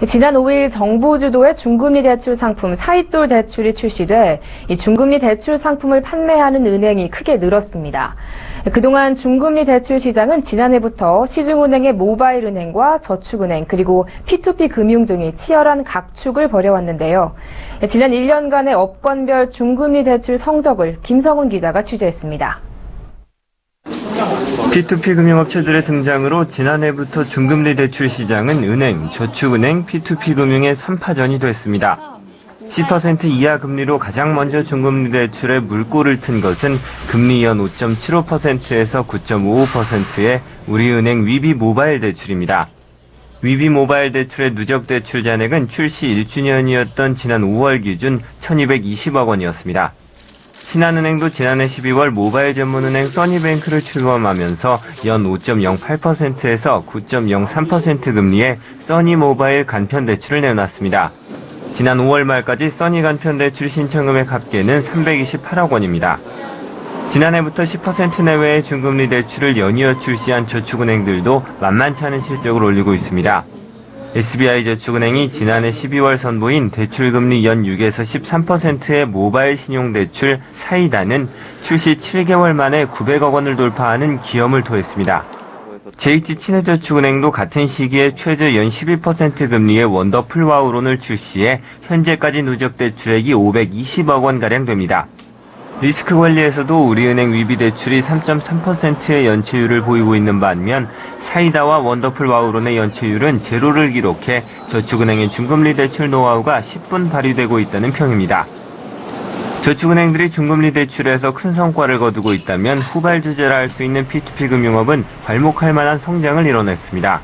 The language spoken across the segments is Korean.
지난 5일 정부 주도의 중금리 대출 상품 사이돌 대출이 출시돼 이 중금리 대출 상품을 판매하는 은행이 크게 늘었습니다. 그동안 중금리 대출 시장은 지난해부터 시중은행의 모바일 은행과 저축은행 그리고 P2P 금융 등이 치열한 각축을 벌여왔는데요. 지난 1년간의 업권별 중금리 대출 성적을 김성훈 기자가 취재했습니다. P2P 금융업체들의 등장으로 지난해부터 중금리 대출 시장은 은행, 저축은행, P2P 금융의 3파전이 됐습니다. 10% 이하 금리로 가장 먼저 중금리 대출에 물꼬를 튼 것은 금리 연 5.75%에서 9.55%의 우리은행 위비 모바일 대출입니다. 위비 모바일 대출의 누적 대출 잔액은 출시 1주년이었던 지난 5월 기준 1,220억 원이었습니다. 신한은행도 지난해 12월 모바일 전문은행 써니뱅크를 출범하면서 연 5.08%에서 9.03% 금리의 써니 모바일 간편 대출을 내놨습니다. 지난 5월 말까지 써니 간편 대출 신청금액 합계는 328억 원입니다. 지난해부터 10% 내외의 중금리 대출을 연이어 출시한 저축은행들도 만만치 않은 실적을 올리고 있습니다. SBI저축은행이 지난해 12월 선보인 대출금리 연 6에서 13%의 모바일 신용대출 사이다는 출시 7개월 만에 900억 원을 돌파하는 기염을 토했습니다. JT친해저축은행도 같은 시기에 최저 연 12% 금리의 원더풀 와우론을 출시해 현재까지 누적 대출액이 520억 원가량 됩니다. 리스크 관리에서도 우리은행 위비 대출이 3.3%의 연체율을 보이고 있는 반면 사이다와 원더풀 와우론의 연체율은 제로를 기록해 저축은행의 중금리 대출 노하우가 10분 발휘되고 있다는 평입니다. 저축은행들이 중금리 대출에서 큰 성과를 거두고 있다면 후발주자라 할 수 있는 P2P 금융업은 괄목할 만한 성장을 이뤄냈습니다.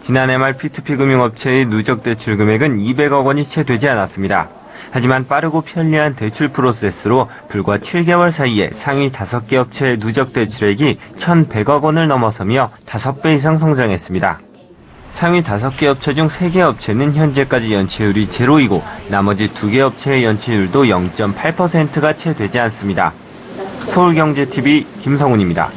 지난해 말 P2P 금융업체의 누적 대출 금액은 200억 원이 채 되지 않았습니다. 하지만 빠르고 편리한 대출 프로세스로 불과 7개월 사이에 상위 5개 업체의 누적 대출액이 1,100억 원을 넘어서며 5배 이상 성장했습니다. 상위 5개 업체 중 3개 업체는 현재까지 연체율이 제로이고 나머지 2개 업체의 연체율도 0.8%가 채 되지 않습니다. 서울경제TV 김성훈입니다.